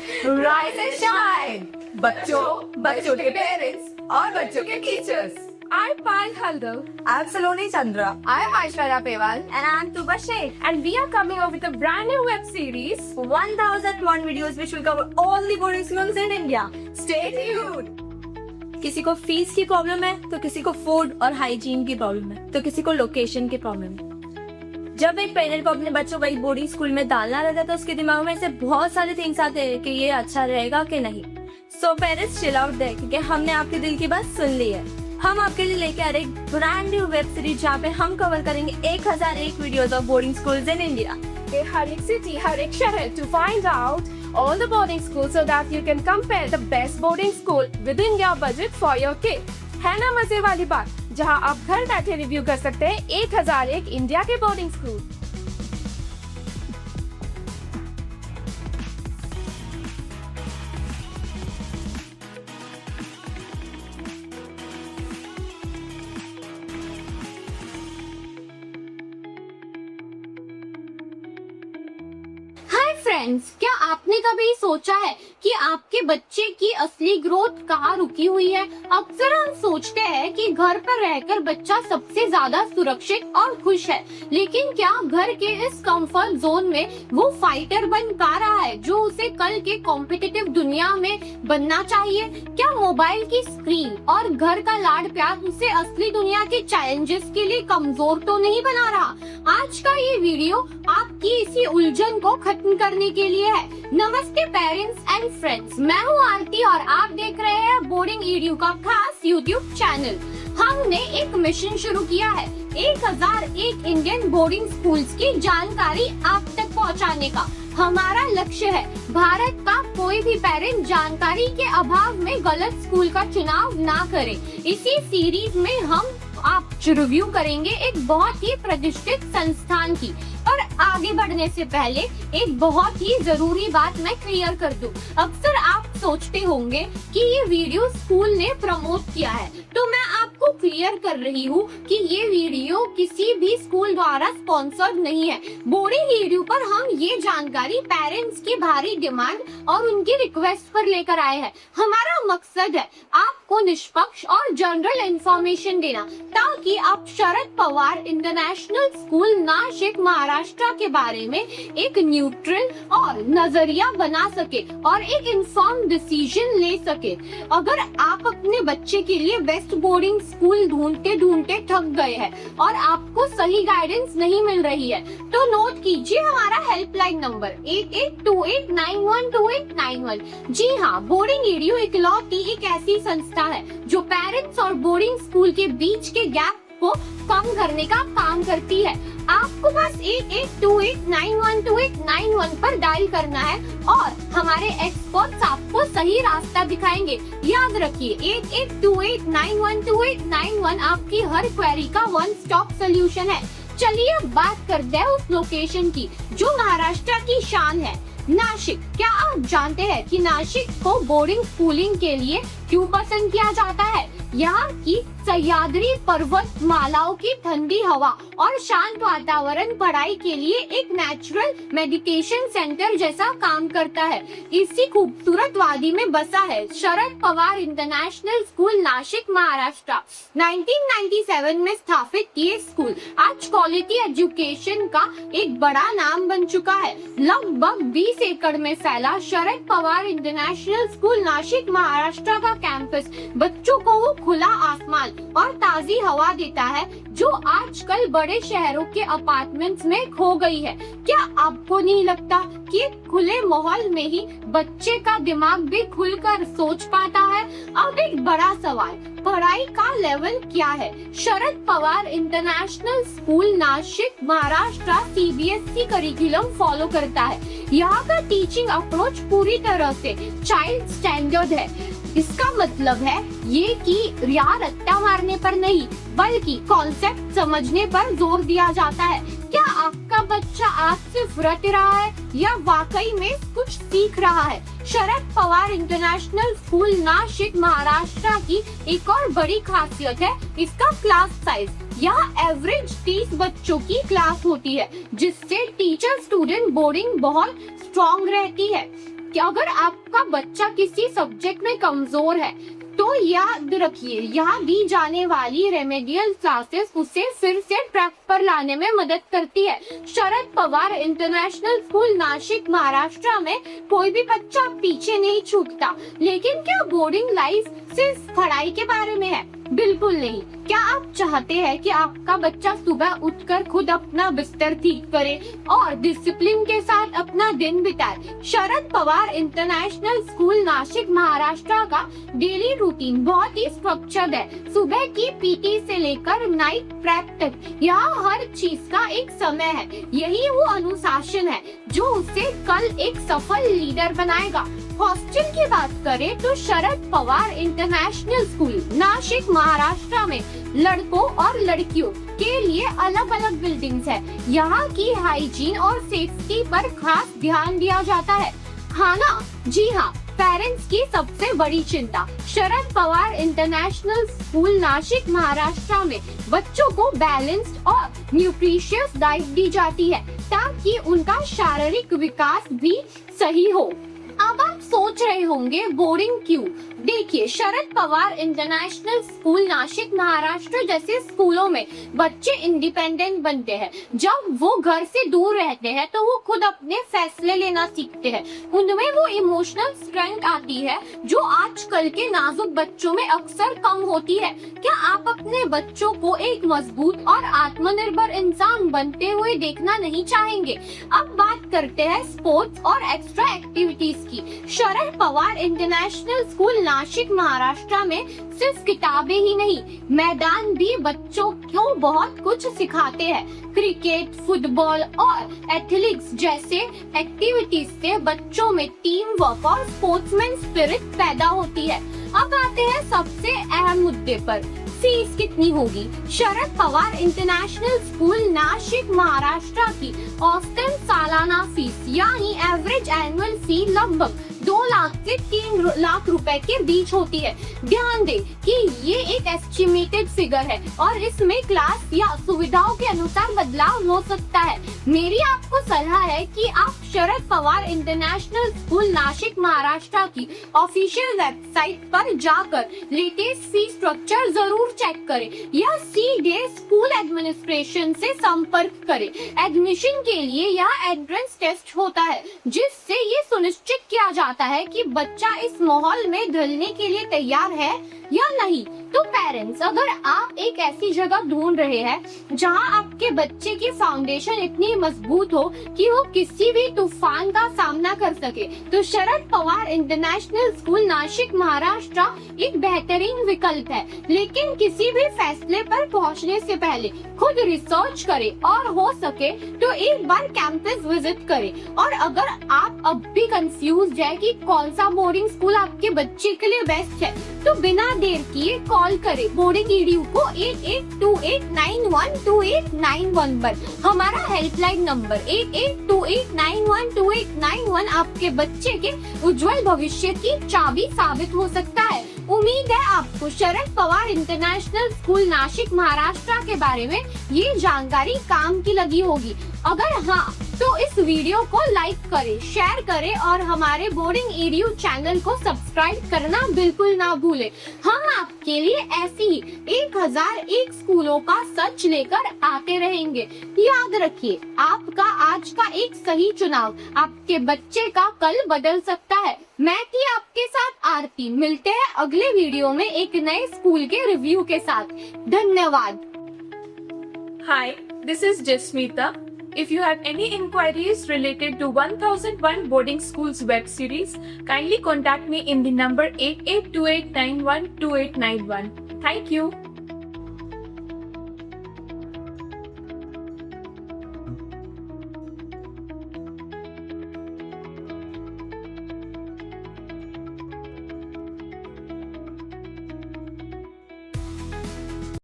Rise and shine. बच्चों के parents और बच्चों के teachers. I'm Payal Haldar. I'm Saloni Chandra. I'm Aishwarya Pewal. And I'm Tuba Sheikh. And we are coming up with a brand new web series. 1001 videos which will cover all the boarding schools in India. Stay tuned. किसी को fees की problem है तो किसी को food और hygiene की problem है तो किसी को लोकेशन की प्रॉब्लम है। जब एक पेरेंट को अपने बच्चों को एक बोर्डिंग स्कूल में डालना रहता है तो उसके दिमाग में से बहुत सारे थिंग्स आते हैं कि ये अच्छा रहेगा कि नहीं। So parents chill out there क्योंकि हमने आपके दिल की बात सुन ली है। हम आपके लिए लेके आ रहे एक ब्रांड न्यू वेब सीरीज जहाँ पे हम कवर करेंगे 1001 videos of boarding schools in India. हर एक सिटी, हर एक शहर to find out all the boarding schools so that you can compare the best boarding school within your budget for your kid. है ना मजे वाली बात, जहां आप घर बैठे रिव्यू कर सकते हैं 1001 इंडिया के बोर्डिंग स्कूल। फ्रेंड्स, क्या आपने कभी सोचा है कि आपके बच्चे की असली ग्रोथ कहाँ रुकी हुई है? अक्सर हम सोचते हैं कि घर पर रहकर बच्चा सबसे ज्यादा सुरक्षित और खुश है, लेकिन क्या घर के इस कंफर्ट जोन में वो फाइटर बन पा रहा है जो उसे कल के कॉम्पिटिटिव दुनिया में बनना चाहिए? क्या मोबाइल की स्क्रीन और घर का लाड प्यार उसे असली दुनिया के चैलेंजेस के लिए कमजोर तो नहीं बना रहा? आज का ये वीडियो आपकी इसी उलझन को खत्म करने के लिए है। नमस्ते पेरेंट्स एंड फ्रेंड्स, मैं हूँ आरती और आप देख रहे हैं बोर्डिंग ईडीयू का खास यूट्यूब चैनल। हमने एक मिशन शुरू किया है 1001 इंडियन बोर्डिंग स्कूल्स की जानकारी आप तक पहुँचाने का। हमारा लक्ष्य है भारत का कोई भी पेरेंट जानकारी के अभाव में गलत स्कूल का चुनाव ना करे। इसी सीरीज में हम आप रिव्यू करेंगे एक बहुत ही प्रतिष्ठित संस्थान की। और आगे बढ़ने से पहले एक बहुत ही जरूरी बात मैं क्लियर कर दूं। अक्सर आप सोचते होंगे कि ये वीडियो स्कूल ने प्रमोट किया है, तो मैं आपको क्लियर कर रही हूँ कि ये वीडियो किसी भी स्कूल द्वारा स्पॉन्सर्ड नहीं है। बोर्डिंग वीडियो पर हम ये जानकारी पेरेंट्स की भारी डिमांड और उनकी रिक्वेस्ट पर लेकर आए हैं। हमारा मकसद है आपको निष्पक्ष और जनरल इंफॉर्मेशन देना, ताकि आप शरद पवार इंटरनेशनल स्कूल नाशिक महाराष्ट्र के बारे में एक न्यूट्रल और नजरिया बना सके और एक इन्फॉर्म डिसीजन ले सके। अगर आप अपने बच्चे के लिए बेस्ट बोर्डिंग स्कूल ढूंढते ढूंढते थक गए हैं और आपको सही गाइडेंस नहीं मिल रही है, तो नोट कीजिए हमारा हेल्पलाइन नंबर 8828912891। जी हाँ, बोर्डिंग ईडीयू इकलौती एक ऐसी संस्था है जो पेरेंट्स और बोर्डिंग स्कूल के बीच के गैप को कम करने का काम करती है। आपको बस 8828912891 पर डायल करना है और हमारे एक्सपर्ट्स आपको सही रास्ता दिखाएंगे। याद रखिए 8828912891 आपकी हर क्वेरी का वन स्टॉप सोल्यूशन है। चलिए अब बात करते हैं उस लोकेशन की जो महाराष्ट्र की शान है, नाशिक। क्या आप जानते हैं कि नाशिक को बोर्डिंग स्कूलिंग के लिए क्यों पसंद किया जाता है? यहाँ की सह्याद्री पर्वत मालाओं की ठंडी हवा और शांत वातावरण पढ़ाई के लिए एक नेचुरल मेडिटेशन सेंटर जैसा काम करता है। इसी खूबसूरत वादी में बसा है शरद पवार इंटरनेशनल स्कूल नाशिक महाराष्ट्र। 1997 में स्थापित ये स्कूल आज क्वालिटी एजुकेशन का एक बड़ा नाम बन चुका है। लगभग 20 एकड़ में फैला शरद पवार इंटरनेशनल स्कूल नाशिक महाराष्ट्र का कैंपस बच्चों को वो खुला आसमान और ताजी हवा देता है जो आजकल बड़े शहरों के अपार्टमेंट्स में खो गई है। क्या आपको नहीं लगता कि खुले माहौल में ही बच्चे का दिमाग भी खुलकर सोच पाता है? अब एक बड़ा सवाल, पढ़ाई का लेवल क्या है? Sharad Pawar international school Nashik Maharashtra CBSE curriculum follow करता है। यहाँ का टीचिंग अप्रोच पूरी तरह से चाइल्ड स्टैंडर्ड है। इसका मतलब है ये कि यहाँ रट्टा मारने पर नहीं बल्कि कॉन्सेप्ट समझने पर जोर दिया जाता है। क्या आपका बच्चा आज सिर्फ रट रहा है या वाकई में कुछ सीख रहा है? शरद पवार इंटरनेशनल स्कूल नाशिक महाराष्ट्र की एक और बड़ी खासियत है इसका क्लास साइज। यहाँ एवरेज 30 बच्चों की क्लास होती है, जिससे टीचर स्टूडेंट बोर्डिंग बहुत स्ट्रॉन्ग रहती है। कि अगर आपका बच्चा किसी सब्जेक्ट में कमजोर है तो याद रखिए यहाँ दी जाने वाली रेमेडियल क्लासेस उसे फिर से ट्रैक पर लाने में मदद करती है। शरद पवार इंटरनेशनल स्कूल नासिक महाराष्ट्र में कोई भी बच्चा पीछे नहीं छूटता। लेकिन क्या बोर्डिंग लाइफ सिर्फ पढ़ाई के बारे में है? बिल्कुल नहीं। क्या आप चाहते हैं कि आपका बच्चा सुबह उठकर खुद अपना बिस्तर ठीक करे और डिसिप्लिन के साथ अपना दिन बिताए? शरद पवार इंटरनेशनल स्कूल नासिक महाराष्ट्र का डेली रूटीन बहुत ही स्ट्रक्चर्ड है। सुबह की पीटी से लेकर नाइट प्रेप तक यहाँ हर चीज का एक समय है। यही वो अनुशासन है जो उसे कल एक सफल लीडर बनाएगा। हॉस्टल की बात करें तो शरद पवार इंटरनेशनल स्कूल नासिक महाराष्ट्र में लड़कों और लड़कियों के लिए अलग अलग बिल्डिंग्स है। यहाँ की हाइजीन और सेफ्टी पर खास ध्यान दिया जाता है। खाना, जी हाँ, पेरेंट्स की सबसे बड़ी चिंता। शरद पवार इंटरनेशनल स्कूल नासिक महाराष्ट्र में बच्चों को बैलेंस्ड और न्यूट्रिशियस डाइट दी जाती है ताकि उनका शारीरिक विकास भी सही हो। अब आप सोच रहे होंगे बोर्डिंग क्यों? देखिए, शरद पवार इंटरनेशनल स्कूल नासिक महाराष्ट्र जैसे स्कूलों में बच्चे इंडिपेंडेंट बनते हैं। जब वो घर से दूर रहते हैं तो वो खुद अपने फैसले लेना सीखते हैं। उनमें वो इमोशनल स्ट्रेंथ आती है जो आजकल के नाजुक बच्चों में अक्सर कम होती है। क्या आप अपने बच्चों को एक मजबूत और आत्मनिर्भर इंसान बनते हुए देखना नहीं चाहेंगे? अब बात करते हैं स्पोर्ट्स और एक्स्ट्रा एक्टिविटीज की। शरद पवार इंटरनेशनल स्कूल नासिक महाराष्ट्र में सिर्फ किताबें ही नहीं, मैदान भी बच्चों को बहुत कुछ सिखाते हैं। क्रिकेट, फुटबॉल और एथलेटिक्स जैसे एक्टिविटीज से बच्चों में टीम वर्क और स्पोर्ट्समैन स्पिरिट पैदा होती है। अब आते हैं सबसे अहम मुद्दे पर, फीस कितनी होगी? शरद पवार इंटरनेशनल स्कूल नासिक महाराष्ट्र की औसतन सालाना फीस यानी एवरेज एनुअल फी लगभग 2 लाख से 3 लाख रुपए के बीच होती है। ध्यान दें कि ये एक एस्टिमेटेड फिगर है और इसमें क्लास या सुविधाओं के अनुसार बदलाव हो सकता है। मेरी आपको सलाह है कि आप शरद पवार इंटरनेशनल स्कूल नासिक महाराष्ट्र की ऑफिशियल वेबसाइट पर जाकर लेटेस्ट फी स्ट्रक्चर जरूर चेक करें या सीधे स्कूल एडमिनिस्ट्रेशन से संपर्क करें। एडमिशन के लिए यह एंट्रेंस टेस्ट होता है जिससे ये सुनिश्चित किया जाता है कि बच्चा इस माहौल में ढलने के लिए तैयार है या नहीं। तो पेरेंट्स, अगर आप एक ऐसी जगह ढूंढ रहे हैं जहां आपके बच्चे की फाउंडेशन इतनी मजबूत हो कि वो किसी भी तूफान का सामना कर सके, तो शरद पवार इंटरनेशनल स्कूल नासिक महाराष्ट्र एक बेहतरीन विकल्प है। लेकिन किसी भी फैसले पर पहुंचने से पहले खुद रिसर्च करें और हो सके तो एक बार कैंपस विजिट करें। और अगर आप अब भी कंफ्यूज है कि कौन सा बोर्डिंग स्कूल आपके बच्चे के लिए बेस्ट है, तो बिना देर किए कॉल करें बोर्डिंग ईडीयू को 8828912891 पर। हमारा हेल्पलाइन नंबर 8828912891 आपके बच्चे के उज्जवल भविष्य की चाबी साबित हो सकता है। उम्मीद है आपको शरद पवार इंटरनेशनल स्कूल नासिक महाराष्ट्र के बारे में ये जानकारी काम की लगी होगी। अगर हाँ, तो इस वीडियो को लाइक करें, शेयर करें और हमारे बोर्डिंग ईडीयू चैनल को सब्सक्राइब करना बिल्कुल ना भूलें। हम आपके लिए ऐसी ही 1001 स्कूलों का सच लेकर आते रहेंगे। याद रखिए, आपका आज का एक सही चुनाव आपके बच्चे का कल बदल सकता है। मैं थी आपके साथ आरती। मिलते हैं अगले वीडियो में एक नए स्कूल के रिव्यू के साथ। धन्यवाद। Hi, this is Jasmeeta. If you have any inquiries related to 1001 Boarding Schools web series, kindly contact me in the number 8828912891. Thank you.